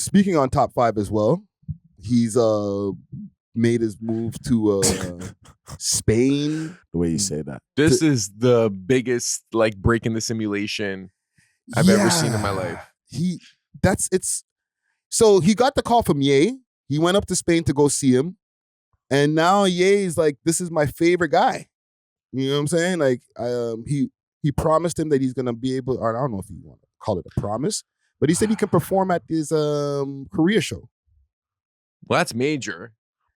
speaking on top 5 as well, he's made his move to Spain. The way you say that. This is the biggest like break in the simulation I've ever seen in my life. So he got the call from Ye. He went up to Spain to go see him. And now Ye is like, this is my favorite guy. You know what I'm saying? Like, he promised him that he's gonna be able, or I don't know if you want to call it a promise, but he said he can perform at his Korea show. Well, that's major.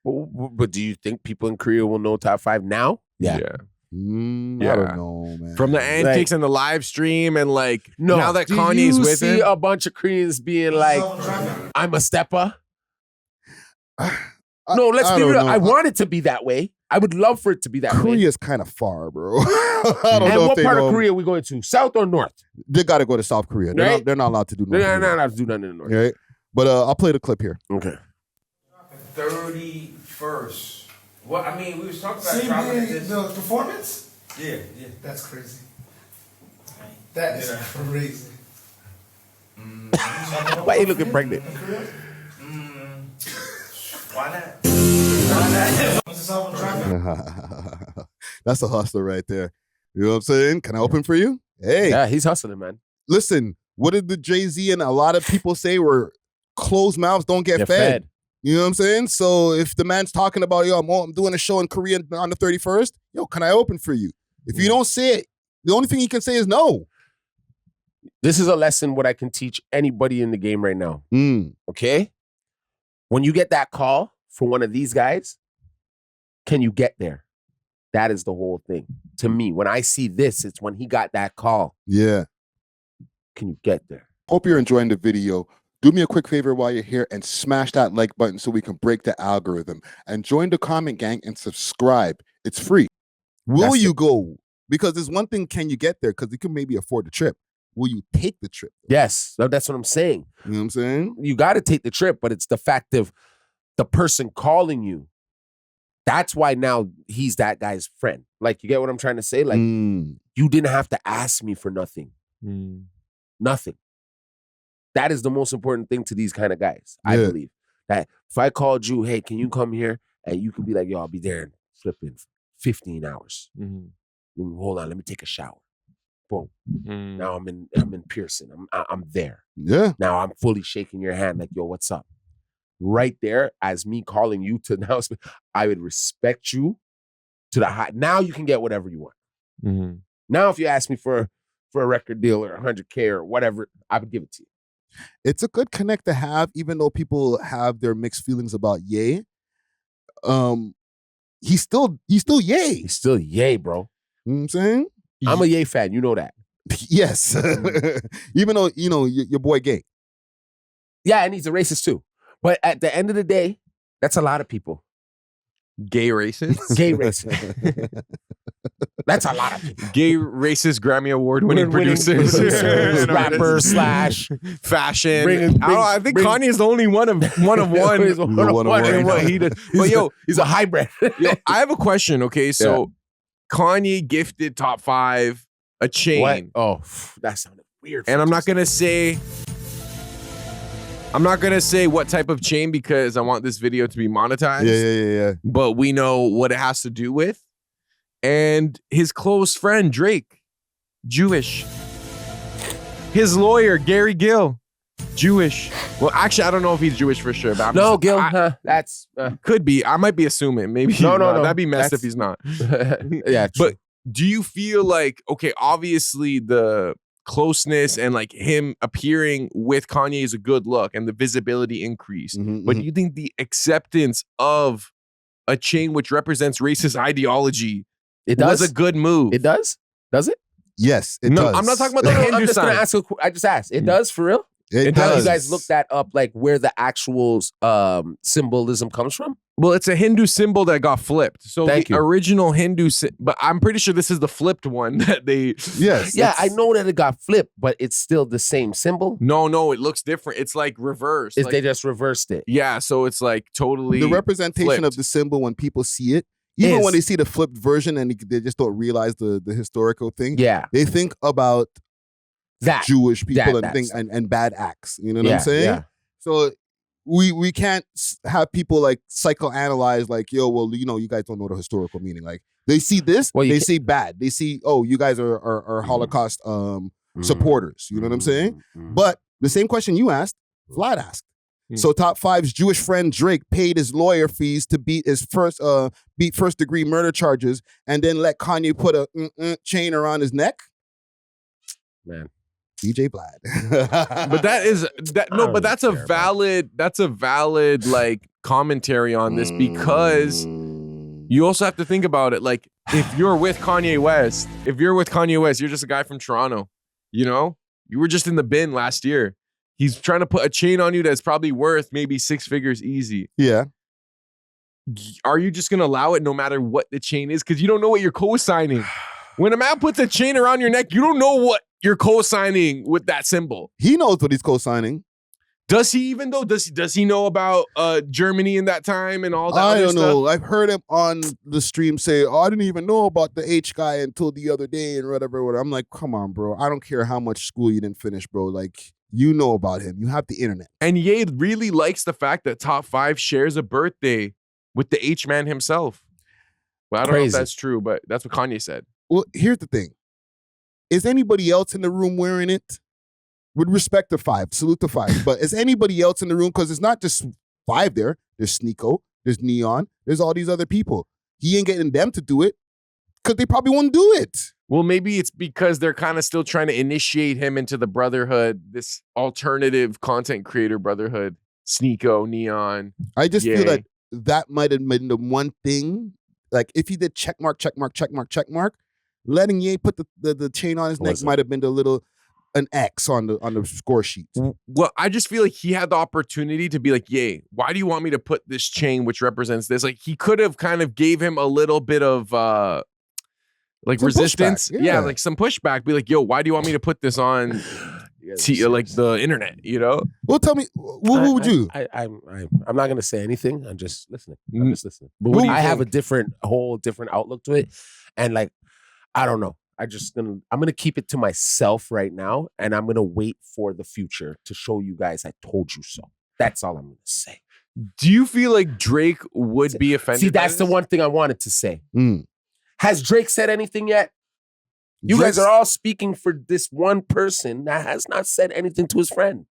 But do you think people in Korea will know top 5 now? Yeah. I don't know, man. From the antics and the live stream and like now that Kanye's with him. Do you see a bunch of Koreans being like, I'm a stepper? No, let's be real. I want it to be that way. I would love for it to be that way. Korea's kind of far, bro. I don't know what if part of Korea are we going to? South or north? They got to go to South Korea. Right? They're not allowed to do North They're Korea. not allowed to do nothing in the north. Right? But I'll play the clip here. Okay. 31st. Well, I mean, we was talking about dropping this. The performance? Yeah. That's crazy. That is crazy. Why are you looking pregnant? Why not? What's this album dropping? That's a hustler right there. You know what I'm saying? Can I open for you? Hey. Yeah, he's hustling, man. Listen, what did the Jay-Z and a lot of people say were closed mouths don't get fed? You know what I'm saying? So if the man's talking about, yo, I'm doing a show in Korea on the 31st, yo, can I open for you? If you don't say it, the only thing he can say is no. This is a lesson what I can teach anybody in the game right now. Okay? When you get that call from one of these guys, can you get there? That is the whole thing. To me, when I see this, it's when he got that call. Yeah. Can you get there? Hope you're enjoying the video. Do me a quick favor while you're here and smash that like button so we can break the algorithm. And join the comment gang and subscribe. It's free. Will you go? Because there's one thing, can you get there? Because you can maybe afford the trip. Will you take the trip? Yes, that's what I'm saying. You know what I'm saying? You got to take the trip, but it's the fact of the person calling you. That's why now he's that guy's friend. Like, you get what I'm trying to say? Like, you didn't have to ask me for nothing. Nothing. That is the most important thing to these kind of guys, I believe. That if I called you, hey, can you come here? And you could be like, yo, I'll be there in flipping 15 hours. Hold on, let me take a shower. Boom. Now I'm in Pearson. I'm there. Yeah. Now I'm fully shaking your hand like, yo, what's up? Right there, as me calling you to announce, I would respect you to the high. Now you can get whatever you want. Now if you ask me for a record deal or 100K or whatever, I would give it to you. It's a good connect to have, even though people have their mixed feelings about Ye. He's still Ye. He's still Ye, bro. You know what I'm saying? I'm a Ye fan. You know that. Yes. Even though, you know, your boy gay. Yeah, and he's a racist too. But at the end of the day, that's a lot of people. Gay racist? Gay racist. That's a lot of people. Gay racist Grammy Award winning producers. Rapper slash fashion. I think Kanye is the only one of one. What he does. But yo, he's a hybrid. Yo, I have a question. Okay, so Kanye gifted Top 5 a chain. What? Oh, that sounded weird. And I'm not gonna say what type of chain because I want this video to be monetized. Yeah. But we know what it has to do with. And his close friend, Drake, Jewish. His lawyer, Gary Gill, Jewish. Well, actually, I don't know if he's Jewish for sure. But no, Gill, that's... could be. I might be assuming. Maybe no. That'd be messed if he's not. Yeah, true. But do you feel like, okay, obviously the closeness and like him appearing with Kanye is a good look and the visibility increased. But do you think the acceptance of a chain which represents racist ideology was a good move? It does? Does it? Yes, it does. I'm not talking about the Hindu I'm just side. gonna ask I just asked. It does for real? It Have does. you guys looked that up, like where the actual symbolism comes from? Well, it's a Hindu symbol that got flipped. So Thank you. Original Hindu, but I'm pretty sure this is the flipped one that they. Yes. Yeah, I know that it got flipped, but it's still the same symbol. No, it looks different. It's like reversed. If Like, they just reversed it. yeah, so it's like totally the representation flipped. of the symbol when people see it, even when they see the flipped version and they just don't realize the historical thing. Yeah, they think about that Jewish people that and bad acts. You know what I'm saying? Yeah. So we can't have people like psychoanalyze like, yo, well, you guys don't know the historical meaning. Like they see this, they see bad. They see, oh, you guys are Holocaust supporters. You know what I'm saying? But the same question you asked, Vlad asked. So Top 5's Jewish friend Drake paid his lawyer fees to beat first degree murder charges and then let Kanye put a chain around his neck. Man. DJ Vlad. But that's a valid like commentary on this, because you also have to think about it. Like if you're with Kanye West, you're just a guy from Toronto, you were just in the bin last year. He's trying to put a chain on you that's probably worth maybe 6 figures easy. Yeah. Are you just going to allow it no matter what the chain is? Because you don't know what you're co-signing. When a man puts a chain around your neck, you don't know what you're co-signing with that symbol. He knows what he's co-signing. Does he even though? Does he know about Germany in that time and all that? I don't know. Stuff? I've heard him on the stream say, "Oh, I didn't even know about the H guy until the other day," and whatever. I'm like, come on, bro. I don't care how much school you didn't finish, bro. Like, you know about him. You have the internet. And Ye really likes the fact that Top 5 shares a birthday with the H man himself. Well, I don't know if that's true, but that's what Kanye said. Well, here's the thing. Is anybody else in the room wearing it? With respect to 5, salute to 5. But is anybody else in the room? Because it's not just 5 there. There's Sneeko, there's Neon, there's all these other people. He ain't getting them to do it because they probably won't do it. Well, maybe it's because they're kind of still trying to initiate him into the brotherhood, this alternative content creator brotherhood. Sneeko, Neon. I just feel that might have been the one thing. Like if he did checkmark, letting Ye put the chain on his neck might have been an X on the score sheet. Well, I just feel like he had the opportunity to be like, Ye, why do you want me to put this chain which represents this? Like he could have kind of gave him a little bit of like some resistance. Yeah, like some pushback. Be like, yo, why do you want me to put this on like the internet, Well, tell me, what would you? I'm not gonna say anything. I'm just listening. But I have a whole different outlook to it. And like, I don't know. I'm gonna keep it to myself right now, and I'm gonna wait for the future to show you guys I told you so. That's all I'm gonna say. Do you feel like Drake would be offended? See, that's the one thing I wanted to say. Has Drake said anything yet? You guys are all speaking for this one person that has not said anything to his friend.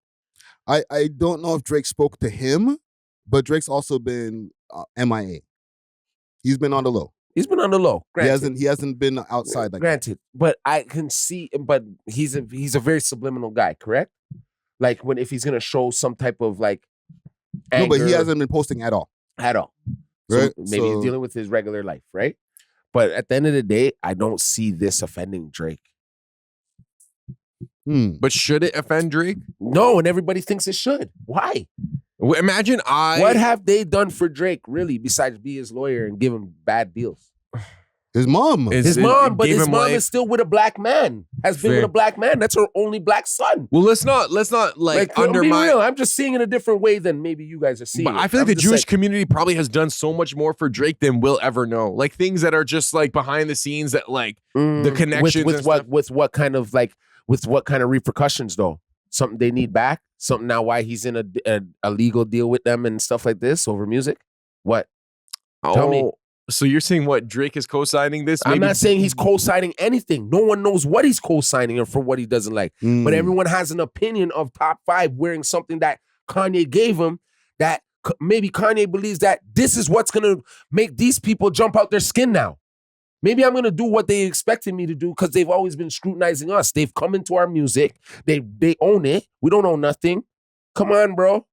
I don't know if Drake spoke to him, but Drake's also been MIA. He's been on the low. He's been on the low. Granted. He hasn't been outside like granted. That. But I can see, but he's a very subliminal guy, correct? Like if he's gonna show some type of like anger. No, but he hasn't been posting at all. At all. Right? So maybe he's dealing with his regular life, right? But at the end of the day, I don't see this offending Drake. But should it offend Drake? No, and everybody thinks it should. Why? Imagine What have they done for Drake, really, besides be his lawyer and give him bad deals? His mom. But his mom is still with a black man. Has been with a black man. That's her only black son. Well, let's not like undermine. Be real. I'm just seeing it a different way than maybe you guys are seeing. But I feel like the Jewish community probably has done so much more for Drake than we'll ever know. Like things that are just like behind the scenes that like the connections with what kind of repercussions though? Something they need back? Something now why he's in a legal deal with them and stuff like this over music? What? Tell me. So you're saying what Drake is co-signing this? I'm not saying he's co-signing anything. No one knows what he's co-signing or for what he doesn't like. But everyone has an opinion of Top 5 wearing something that Kanye gave him that maybe Kanye believes that this is what's going to make these people jump out their skin now. Maybe I'm going to do what they expected me to do because they've always been scrutinizing us. They've come into our music. They own it. We don't own nothing. Come on, bro.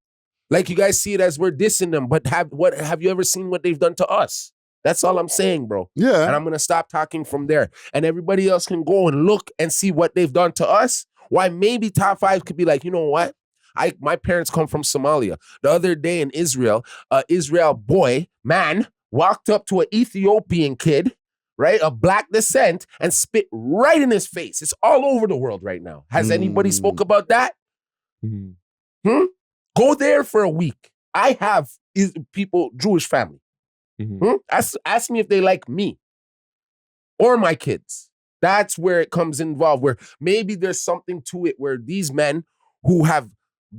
Like you guys see it as we're dissing them, but have you ever seen what they've done to us? That's all I'm saying, bro. Yeah. And I'm going to stop talking from there. And everybody else can go and look and see what they've done to us. Why maybe Top 5 could be like, you know what? My parents come from Somalia. The other day in Israel, Israel man, walked up to an Ethiopian kid, right, of black descent, and spit right in his face. It's all over the world right now. Has anybody spoke about that? Go there for a week. I have Jewish family. Ask me if they like me or my kids. That's where it comes involved, where maybe there's something to it where these men who have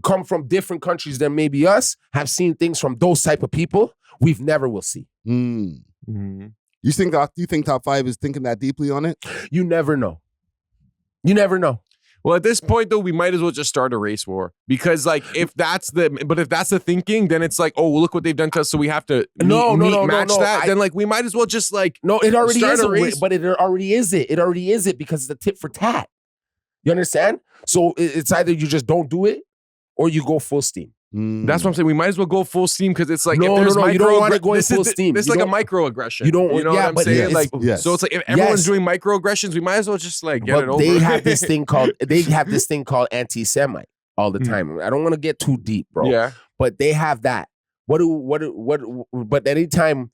come from different countries than maybe us, have seen things from those type of people, we've never will see. Mm-hmm. You think Top 5 is thinking that deeply on it? You never know. You never know. Well, at this point, though, we might as well just start a race war because, like, if that's the thinking, then it's like, oh, well, look what they've done to us, so we have to match that. Then, like, we might as well just like it already start is a race. But it already is it. It already is it because it's a tit for tat. You understand? So it's either you just don't do it or you go full steam. That's what I'm saying. We might as well go full steam because it's like you don't want to go full steam. This is like a microaggression. You don't. You know what I'm saying? Like, yes. so it's like if everyone's doing microaggressions, we might as well just like get it over. They have this thing called anti-Semite all the time. I don't want to get too deep, bro. Yeah. But they have that. But anytime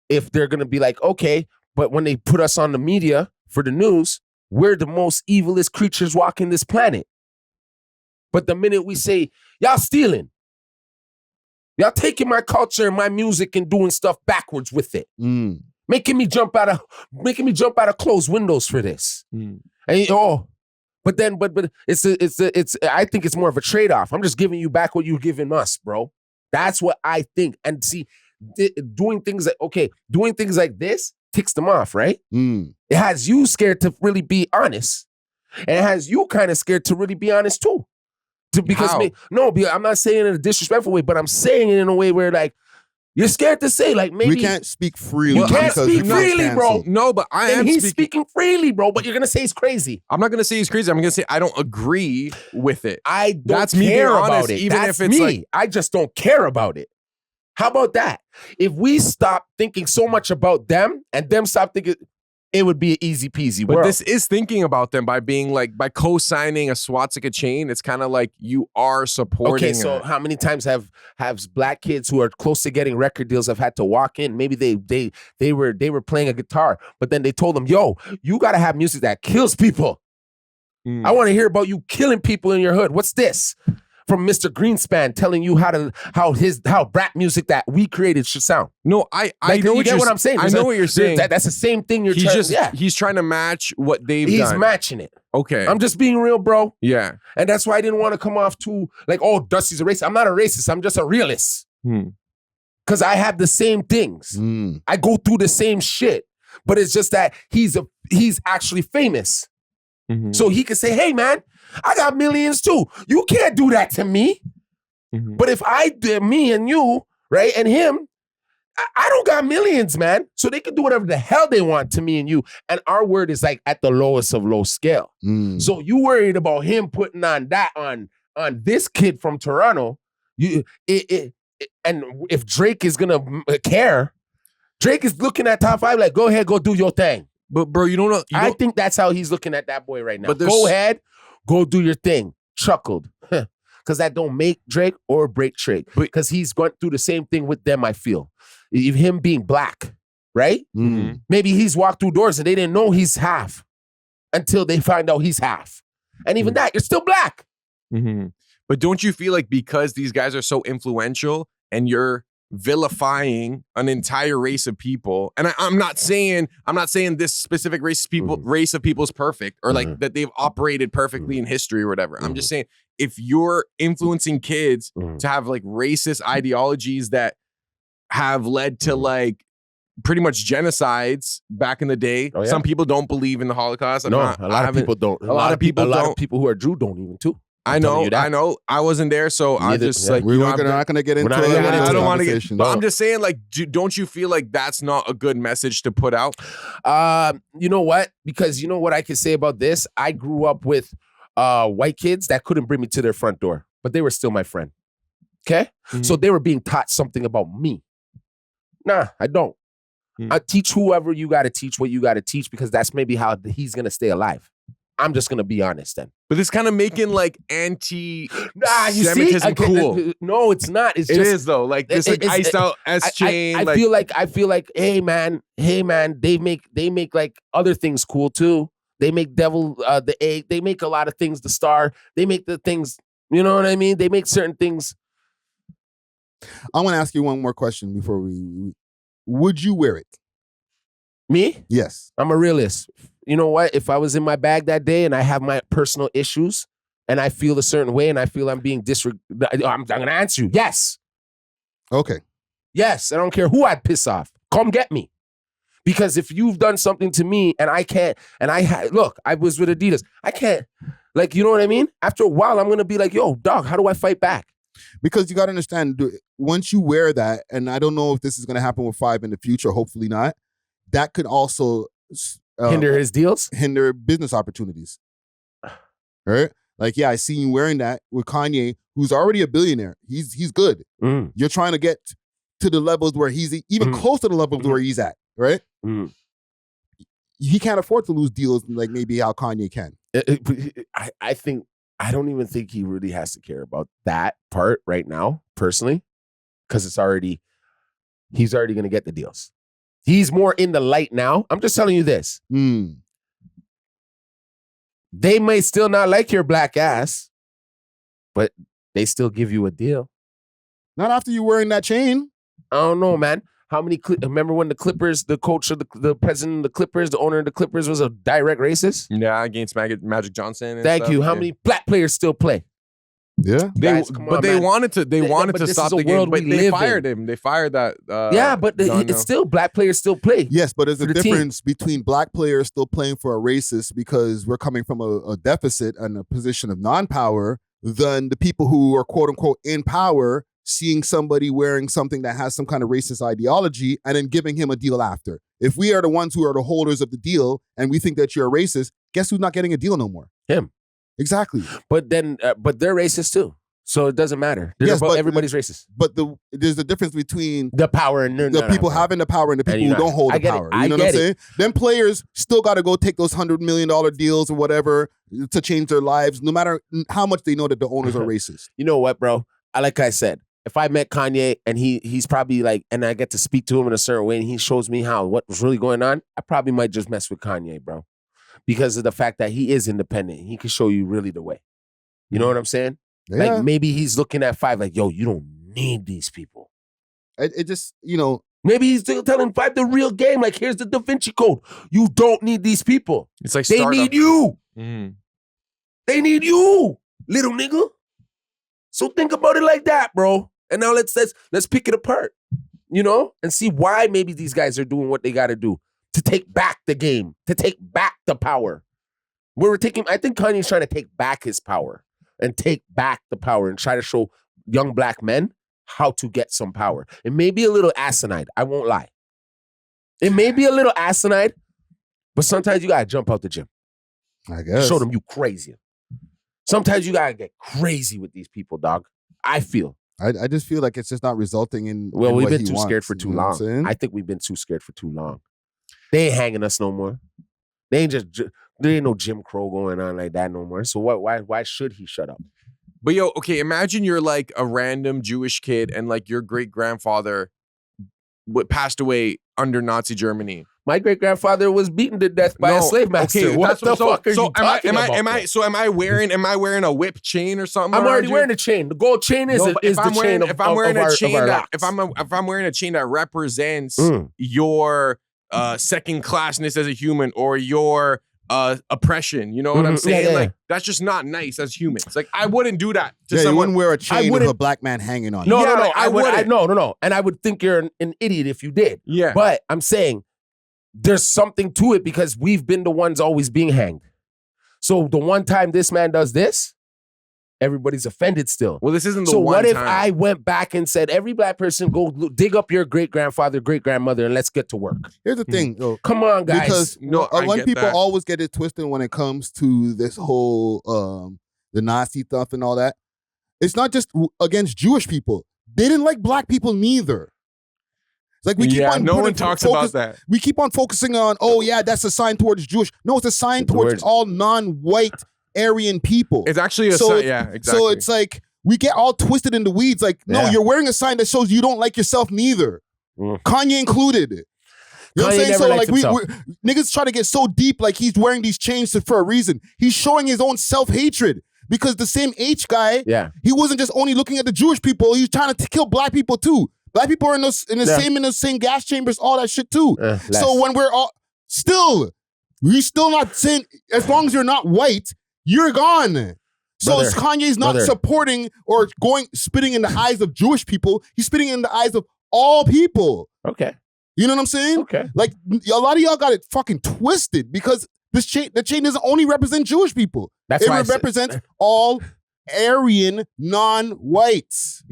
if they're gonna be like, okay, but when they put us on the media for the news, we're the most evilest creatures walking this planet. But the minute we say, y'all stealing, y'all taking my culture and my music and doing stuff backwards with it, making me jump out of closed windows for this. And but it's I think it's more of a trade-off. I'm just giving you back what you're giving us, bro. That's what I think. And see, doing things like this ticks them off, right? It has you scared to really be honest, and it has you kind of scared to really be honest too. Because I'm not saying it in a disrespectful way, but I'm saying it in a way where like you're scared to say like maybe we can't speak freely. You can't speak freely, bro. No, but he's speaking freely, bro. But you're gonna say he's crazy. I'm not gonna say he's crazy. I'm gonna say I don't agree with it. I don't That's care me being about honest, it. even That's if it's me. like I just don't care about it. How about that? If we stop thinking so much about them and them stop thinking, it would be an easy peasy world. But this is thinking about them by being like, by co-signing a swastika chain. It's kind of like you are supporting. Okay, so how many times have black kids who are close to getting record deals have had to walk in? Maybe they were playing a guitar, but then they told them, "Yo, you got to have music that kills people. I want to hear about you killing people in your hood. What's this?" From Mr. Greenspan telling you how rap music that we created should sound. No, I know you get what I'm saying. I know what you're saying. That's the same thing He's trying to match what they've done. He's matching it. Okay. I'm just being real, bro. Yeah. And that's why I didn't want to come off too like, oh, Dusty's a racist. I'm not a racist. I'm just a realist. Because I have the same things. I go through the same shit. But it's just that he's actually famous. So he can say, hey, man, I got millions too. You can't do that to me. But if I did me and you, right, and him, I don't got millions, man. So they can do whatever the hell they want to me and you. And our word is like at the lowest of low scale. So you worried about him putting on that on this kid from Toronto. And if Drake is gonna care, Drake is looking at Top 5 like, go ahead, go do your thing. But bro, you don't know. I think that's how he's looking at that boy right now. But go ahead, go do your thing. Chuckled. Because that don't make Drake or break Drake. Because he's going through the same thing with them, I feel. Him being black, right? Maybe he's walked through doors and they didn't know he's half until they find out he's half. And even that, you're still black. But don't you feel like because these guys are so influential and you're vilifying an entire race of people, and I'm not saying this specific race of people is perfect or like that they've operated perfectly in history or whatever. I'm just saying if you're influencing kids to have like racist ideologies that have led to like pretty much genocides back in the day. Some people don't believe in the Holocaust. A lot of people don't. A lot of people who are Jew don't even too. I know. I wasn't there, so I'm just like we're not gonna get into it. I don't want to get. But I'm just saying, like, don't you feel like that's not a good message to put out? You know what? Because you know what I can say about this. I grew up with white kids that couldn't bring me to their front door, but they were still my friend. Okay, so they were being taught something about me. Nah, I don't. I teach whoever you got to teach what you got to teach because that's maybe how he's gonna stay alive. I'm just gonna be honest then. But it's kind of making like anti-Semitism cool. No, it's not. It is though. Like this like iced out S chain. I feel like, hey man, they make like other things cool too. They make Devil the Egg. They make a lot of things. The Star. They make the things. You know what I mean? They make certain things. I want to ask you one more question before we. Would you wear it? Me? Yes. I'm a realist. You know what? If I was in my bag that day and I have my personal issues, and I feel a certain way and I feel I'm being I'm going to answer you. Yes. Okay. Yes. I don't care who I'd piss off. Come get me. Because if you've done something to me and I can't, and look, I was with Adidas. I can't, like, you know what I mean? After a while, I'm going to be like, yo, dog, how do I fight back? Because you got to understand, once you wear that, and I don't know if this is going to happen with 5 in the future, hopefully not, that could also hinder his deals? Hinder business opportunities. Right? Like, yeah, I see you wearing that with Kanye, who's already a billionaire. He's good. You're trying to get to the levels where he's even close to the levels where he's at, right? He can't afford to lose deals like maybe how Kanye can. I don't even think he really has to care about that part right now, personally, because he's already going to get the deals. He's more in the light now. I'm just telling you this. They may still not like your black ass, but they still give you a deal. Not after you wearing that chain. I don't know, man. How many? Remember when the Clippers, the coach of the president of the Clippers, the owner of the Clippers was a direct racist? Yeah, against Magic Johnson. Thank you. How many black players still play? Yeah, they wanted to stop the game, but they fired him. They fired that. It's still black players still play. Yes, but there's a difference between black players still playing for a racist because we're coming from a deficit and a position of non-power than the people who are quote unquote in power seeing somebody wearing something that has some kind of racist ideology and then giving him a deal after. If we are the ones who are the holders of the deal and we think that you're a racist, guess who's not getting a deal no more? Him. Exactly. But then, but they're racist too. So it doesn't matter. Everybody's racist. But there's a difference between the power and the people having the power and the people who don't hold the power. You know what I'm saying? Them players still got to go take those $100 million deals or whatever to change their lives, no matter how much they know that the owners are racist. You know what, bro? Like I said, if I met Kanye and he's probably like, and I get to speak to him in a certain way and he shows me what was really going on, I probably might just mess with Kanye, bro. Because of the fact that he is independent. He can show you really the way. You know what I'm saying? Yeah. Like maybe he's looking at 5 like, yo, you don't need these people. It just, you know. Maybe he's still telling 5 the real game. Like, here's the Da Vinci Code. You don't need these people. It's like they need you. They need you, little nigga. So think about it like that, bro. And now let's pick it apart, you know, and see why maybe these guys are doing what they got to do to take back the game, to take back the power. I think Kanye's trying to take back his power and take back the power and try to show young black men how to get some power. It may be a little asinine. I won't lie. It may be a little asinine, but sometimes you got to jump out the gym. I guess. Show them you crazy. Sometimes you got to get crazy with these people, dog. I feel. I just feel like it's just not resulting in. Well, in we've what been he too wants, scared for too you know long. I think we've been too scared for too long. They ain't hanging us no more. There ain't no Jim Crow going on like that no more. So why should he shut up? But yo, okay, imagine you're like a random Jewish kid and like your great-grandfather passed away under Nazi Germany. My great-grandfather was beaten to death by a slave master. Okay, what the fuck are you talking about? Am I wearing a whip chain or something? I'm already wearing a chain. The gold chain is the chain of our locks. If I'm wearing a chain that represents your second classness as a human or your oppression, you know what I'm saying? Like that's just not nice as humans. Like I wouldn't do that to someone. You wouldn't wear a chain with a black man hanging on. No, I wouldn't. No. And I would think you're an idiot if you did. Yeah. But I'm saying there's something to it because we've been the ones always being hanged. So the one time this man does this, everybody's offended still. Well, this isn't the so one time. So what if I went back and said, every black person go dig up your great-grandfather, great-grandmother, and let's get to work? Here's the thing. Though, come on, guys. Because when people always get it twisted when it comes to this whole the Nazi stuff and all that, it's not just against Jewish people. They didn't like black people neither. Like we keep on no one talks about that. We keep on focusing on, that's a sign towards Jewish. No, it's a sign towards all non-white Aryan people. It's actually a sign, exactly. So it's like we get all twisted in the weeds. Like, no, you're wearing a sign that shows you don't like yourself neither. Kanye included. You know what I'm saying? So like niggas try to get so deep, like he's wearing these chains for a reason. He's showing his own self-hatred. Because the same H guy, he wasn't just only looking at the Jewish people, he was trying to kill black people too. Black people are in the same gas chambers, all that shit too. So when we're all we're still not saying, as long as you're not white, you're gone. So Kanye's not supporting or spitting in the eyes of Jewish people. He's spitting in the eyes of all people. Okay. You know what I'm saying? Okay. Like, a lot of y'all got it fucking twisted because the chain doesn't only represent Jewish people. That's why it represents all Aryan non-whites.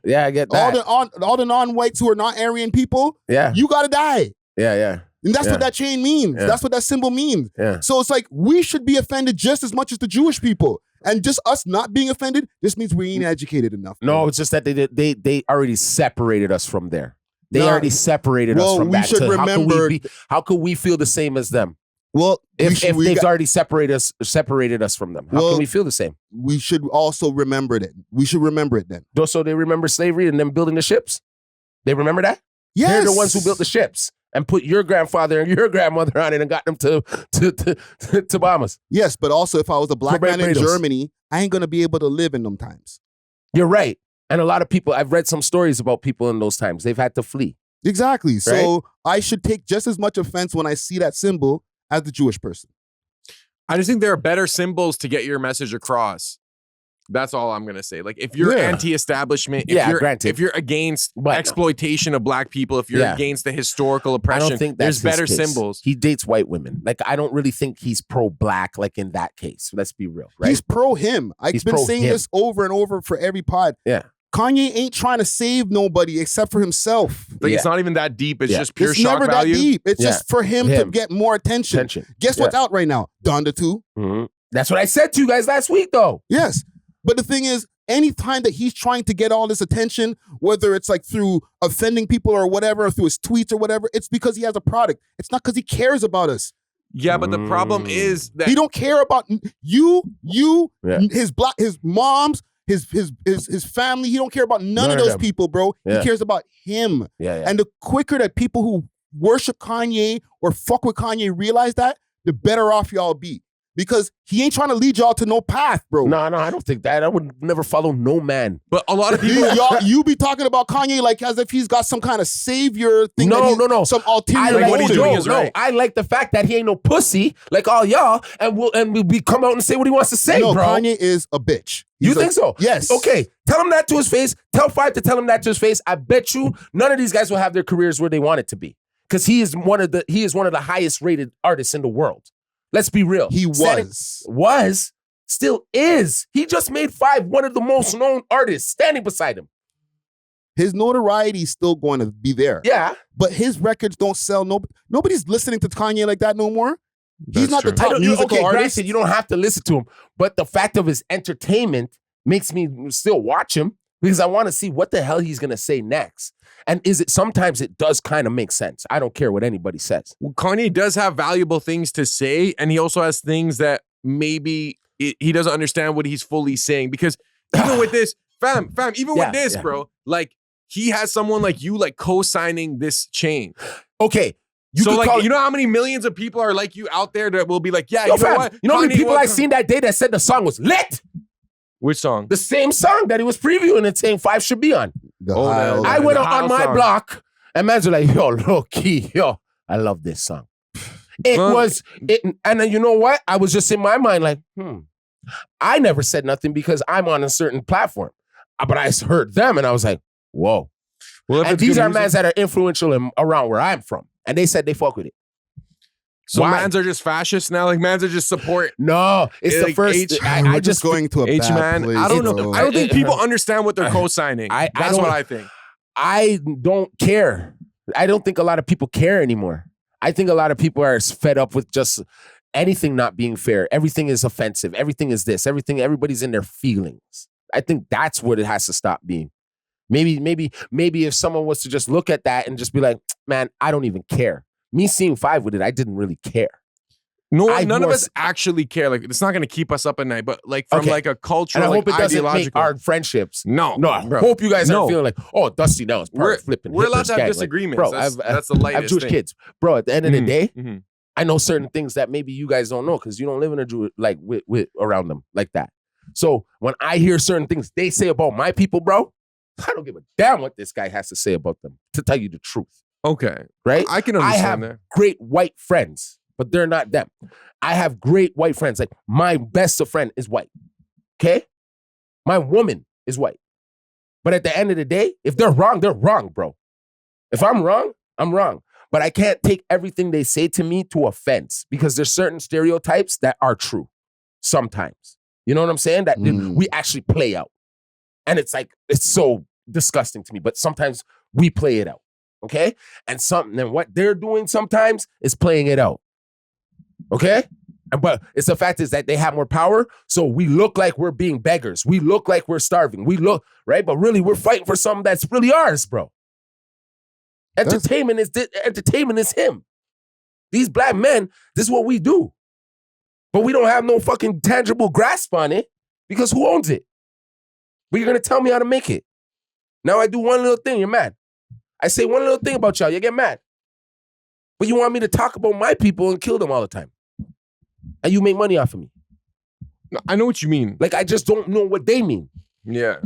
Yeah, I get that. All the non-whites who are not Aryan people, yeah, you gotta die. Yeah. And that's what that chain means. Yeah. That's what that symbol means. Yeah. So it's like we should be offended just as much as the Jewish people. And just us not being offended just means we ain't educated enough. No, it's just that they already separated us from there. They already separated us from that. We should remember. How could we feel the same as them? Well, if they've already separated us from them, how can we feel the same? We should also remember that. We should remember it then. So they remember slavery and them building the ships? They remember that? Yes. They're the ones who built the ships and put your grandfather and your grandmother on it and got them to Bahamas. Yes, but also if I was a black man in Germany, I ain't going to be able to live in them times. You're right. And a lot of people, I've read some stories about people in those times. They've had to flee. Exactly. Right? So I should take just as much offense when I see that symbol as the Jewish person. I just think there are better symbols to get your message across. That's all I'm gonna say. Like if you're anti-establishment, if you're against exploitation of black people, if you're against the historical oppression, I don't think that's there's better his case. symbols. He dates white women. Like I don't really think he's pro-black. Like in that case, let's be real. Right? He's pro him. I've been saying this over and over for every pod. Yeah. Kanye ain't trying to save nobody except for himself. Like it's not even that deep. It's just pure it's shock never value. that deep. It's just for him to get more attention. Guess what's out right now? Donda 2. Mm-hmm. That's what I said to you guys last week, though. Yes. But the thing is, anytime that he's trying to get all this attention, whether it's like through offending people or whatever, or through his tweets or whatever, it's because he has a product. It's not because he cares about us. Yeah, but the problem is that he don't care about you, his moms, his family. He don't care about none of those people, bro. He cares about him. And the quicker that people who worship Kanye or fuck with Kanye realize that, the better off y'all be. Because he ain't trying to lead y'all to no path, bro. No, I don't think that. I would never follow no man. But a lot of people, you be talking about Kanye like as if he's got some kind of savior thing. No. Some ulterior what he's doing is right. I like the fact that he ain't no pussy like all y'all, and we come out and say what he wants to say, bro. Kanye is a bitch. You think so? Yes. Okay. Tell him that to his face. Tell 5 to tell him that to his face. I bet you none of these guys will have their careers where they want it to be, because he is one of the highest rated artists in the world. Let's be real. He still is. He just made 5 one of the most known artists standing beside him. His notoriety is still going to be there. Yeah. But his records don't sell. Nobody's listening to Kanye like that no more. He's not the top musical artist. Granted, you don't have to listen to him. But the fact of his entertainment makes me still watch him, because I want to see what the hell he's going to say next. And sometimes it does kind of make sense. I don't care what anybody says. Well, Kanye does have valuable things to say, and he also has things that maybe he doesn't understand what he's fully saying. Because even with this, fam, with this, bro, like he has someone like you like co-signing this chain. Okay. You know how many millions of people are like you out there that will be like, yeah, Yo, you know what? You know how many people I seen that day that said the song was lit? Which song? The same song that he was previewing and saying 5 should be on. I went on my block and man's were like, yo, low key, yo, I love this song. And then you know what? I was just in my mind like, I never said nothing because I'm on a certain platform. But I heard them and I was like, whoa. Well, and these are mans that are influential around where I'm from. And they said they fuck with it. So mans are just fascists now? Like mans are just support? No, it's the first. I just going to a bad place. I don't know. I don't think people understand what they're co-signing. That's what I think. I don't care. I don't think a lot of people care anymore. I think a lot of people are fed up with just anything not being fair. Everything is offensive. Everything is this. Everybody's in their feelings. I think that's what it has to stop being. Maybe if someone was to just look at that and just be like, man, I don't even care. Me seeing 5 with it, I didn't really care. No, none of us actually care. Like, it's not going to keep us up at night, but like from like a cultural, and I hope like, it doesn't ideological. make our friendships. No, I hope you guys aren't feeling like, oh, Dusty now is part of flipping. We're allowed to have disagreements. Bro, that's the lightest I have Jewish thing. kids. Bro, at the end of the day, I know certain things that maybe you guys don't know because you don't live in a Jew like with around them like that. So when I hear certain things they say about my people, bro, I don't give a damn what this guy has to say about them, to tell you the truth. Okay. Right? I can understand that. I have great white friends, but they're not them. I have great white friends. Like, my best of friend is white. Okay? My woman is white. But at the end of the day, if they're wrong, bro. If I'm wrong, I'm wrong. But I can't take everything they say to me to offense because there's certain stereotypes that are true sometimes. You know what I'm saying? That we actually play out. And it's like, it's so disgusting to me, but sometimes we play it out. Okay? And what they're doing sometimes is playing it out. Okay? But it's the fact is that they have more power, so we look like we're being beggars. We look like we're starving. We look, right? But really, we're fighting for something that's really ours, bro. Entertainment is him. These black men, this is what we do. But we don't have no fucking tangible grasp on it because who owns it? But you're going to tell me how to make it. Now I do one little thing, you're mad. I say one little thing about y'all, you get mad. But you want me to talk about my people and kill them all the time. And you make money off of me. No, I know what you mean. Like, I just don't know what they mean. Yeah.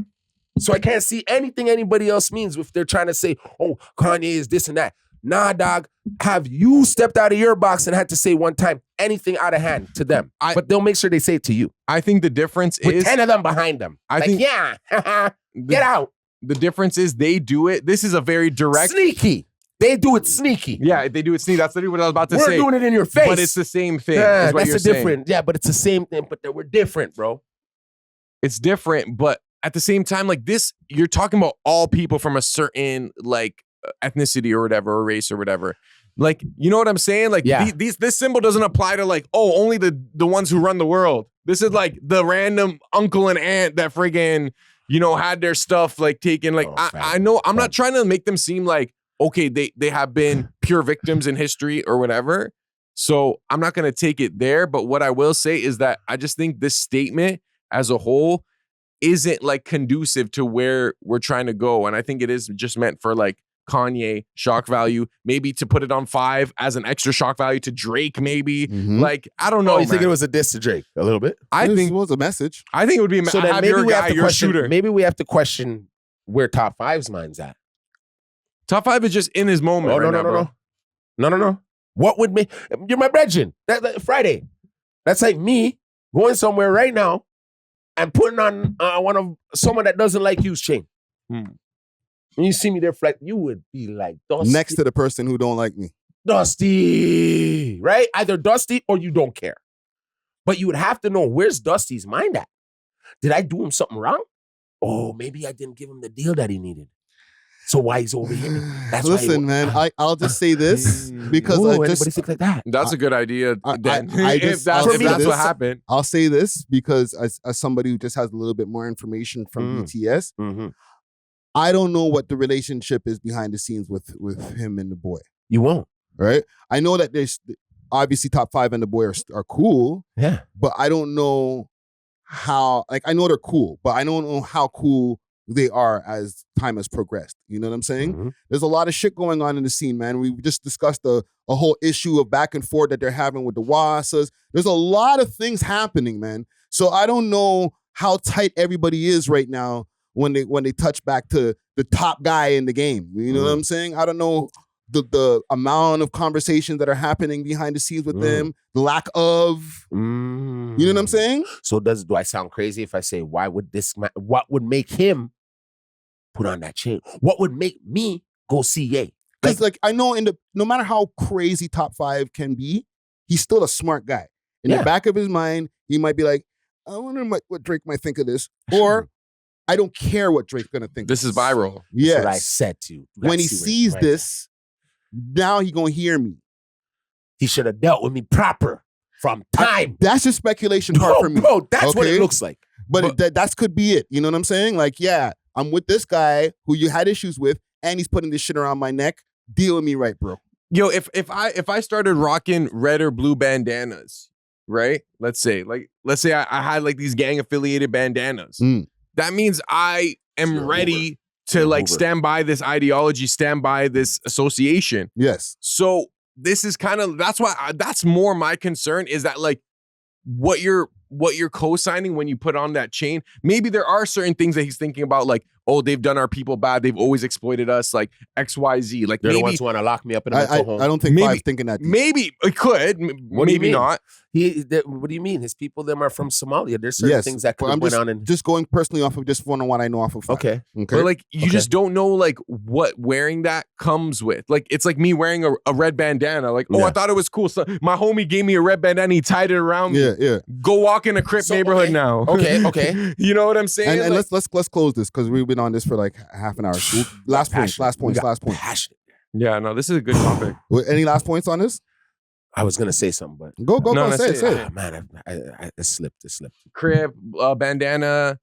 So I can't see anything anybody else means if they're trying to say, oh, Kanye is this and that. Nah, dog. Have you stepped out of your box and had to say one time anything out of hand to them? But they'll make sure they say it to you. I think the difference is 10 of them behind them. Get out. The difference is they do it. This is a very direct. Sneaky. They do it sneaky. Yeah, they do it sneaky. That's literally what I was about to say. We're doing it in your face. But it's the same thing. That's a different. Yeah, but it's the same thing. But we're different, bro. It's different, but at the same time, like this, you're talking about all people from a certain like ethnicity or whatever, or race or whatever. Like, you know what I'm saying? Like, this symbol doesn't apply to like, oh, only the ones who run the world. This is like the random uncle and aunt that friggin', you know, had their stuff like taken. Like, I know I'm not trying to make them seem like, okay, they have been pure victims in history or whatever. So I'm not going to take it there. But what I will say is that I just think this statement as a whole isn't like conducive to where we're trying to go. And I think it is just meant for like Kanye shock value, maybe to put it on 5 as an extra shock value to Drake, maybe. Like, I don't know. You think it was a diss to Drake a little bit? I think it was a message. I think it would be so have your guy, your shooter. Maybe we have to question where Top 5's mind's at. Top 5 is just in his moment. No. What would make you're my brethren? That Friday. That's like me going somewhere right now and putting on someone that doesn't like you's chain. When you see me there, you would be like Dusty. Next to the person who don't like me. Dusty, right? Either Dusty or you don't care. But you would have to know, where's Dusty's mind at? Did I do him something wrong? Oh, maybe I didn't give him the deal that he needed. So why he's over here? Listen, man, I'll just say this because I just think like that. That's a good idea. If that's what happened, I'll say this because as somebody who just has a little bit more information from BTS, I don't know what the relationship is behind the scenes with him and the boy. You won't, right? I know that there's obviously Top 5 and the boy are cool. Yeah, but I don't know how. Like, I know they're cool, but I don't know how cool they are as time has progressed. You know what I'm saying? There's a lot of shit going on in the scene, man. We just discussed a whole issue of back and forth that they're having with the Wassas. There's a lot of things happening, man. So I don't know how tight everybody is right now when they touch back to the top guy in the game. You know what I'm saying? I don't know the amount of conversations that are happening behind the scenes with them, the lack of, you know what I'm saying? So do I sound crazy if I say, what would make him put on that chain? What would make me go see Ye? Because like I know no matter how crazy Top 5 can be, he's still a smart guy. In the back of his mind, he might be like, I wonder what Drake might think of this. Or I don't care what Drake's gonna think. This is viral. Yes. That's what I said to you. When he sees this, now he gonna hear me. He should have dealt with me proper from time. That's just speculation part for me. Bro, that's what it looks like. But that could be it. You know what I'm saying? Like, yeah, I'm with this guy who you had issues with, and he's putting this shit around my neck. Deal with me right, bro. Yo, if I started rocking red or blue bandanas, right? Let's say I had like these gang affiliated bandanas. That means I am ready to like stand by this ideology, stand by this association. Yes. So this is kind of, that's more my concern, is that like what you're co-signing when you put on that chain. Maybe there are certain things that he's thinking about, like, oh, they've done our people bad. They've always exploited us, like XYZ. Like They're the maybe ones who want to lock me up in a mental home. I don't think Maybe- Five's thinking that. deep. maybe it could, What do you maybe mean? not. What do you mean? His people, them are from Somalia. There's certain things that but could I'm have went just, on. And just going personally off of just what I know off of Five. okay, But like you just don't know like what wearing that comes with. Like it's like me wearing a red bandana. Like, oh, Yeah. I thought it was cool. So my homie gave me a red bandana. He tied it around me. Yeah. Go walk in a Crip So, neighborhood okay. now. Okay. You know what I'm saying? And Like, let's close this because we've been on this for like half an hour. Last point. Passionate. yeah, no, this is a good topic. Any last points on this? I was gonna say something, but Go. No, no, Say say it. ah, man, it slipped. Crib, bandana.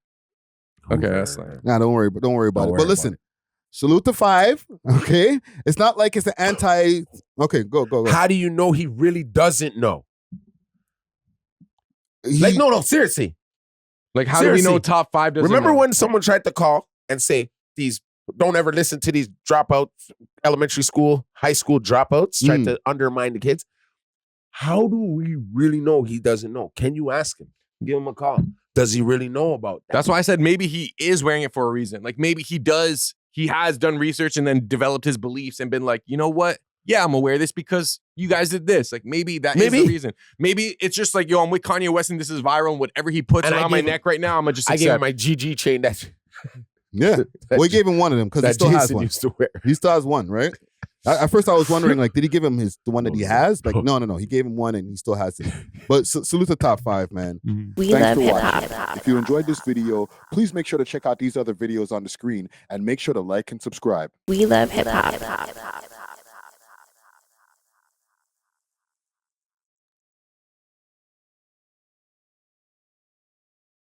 Okay, Over. that's like Nah, don't worry about Don't it. worry But about listen, salute to Five. Okay, it's not like it's an anti. Okay, go. How do you know he really doesn't know? He- Like, no, seriously. like how do we know Seriously. top 5 doesn't Remember know? when someone tried to call and say these don't ever listen to these dropout elementary school, high school dropouts, tried to undermine the kids? How do we really know he doesn't know? Can you ask him? Give him a call. Does he really know about that? That's why I said maybe he is wearing it for a reason. Like maybe he has done research and then developed his beliefs and been like, you know what? Yeah, I'm gonna wear this because you guys did this. Like maybe that is the reason. Maybe it's just like, yo, I'm with Kanye West and this is viral and whatever he puts And I around my gave him- neck right now, I'm gonna just I gave him accept. my GG chain that Yeah. Well, he gave him one of them because he that still has Jason one. used to wear. He still has one, right? At first, I was wondering, like, did he give him the one that he has? Like, no. He gave him one and he still has it. But salute to Top 5, man. We Thanks love for hip watching. hop. If you enjoyed this video, please make sure to check out these other videos on the screen and make sure to like and subscribe. We love hip hop.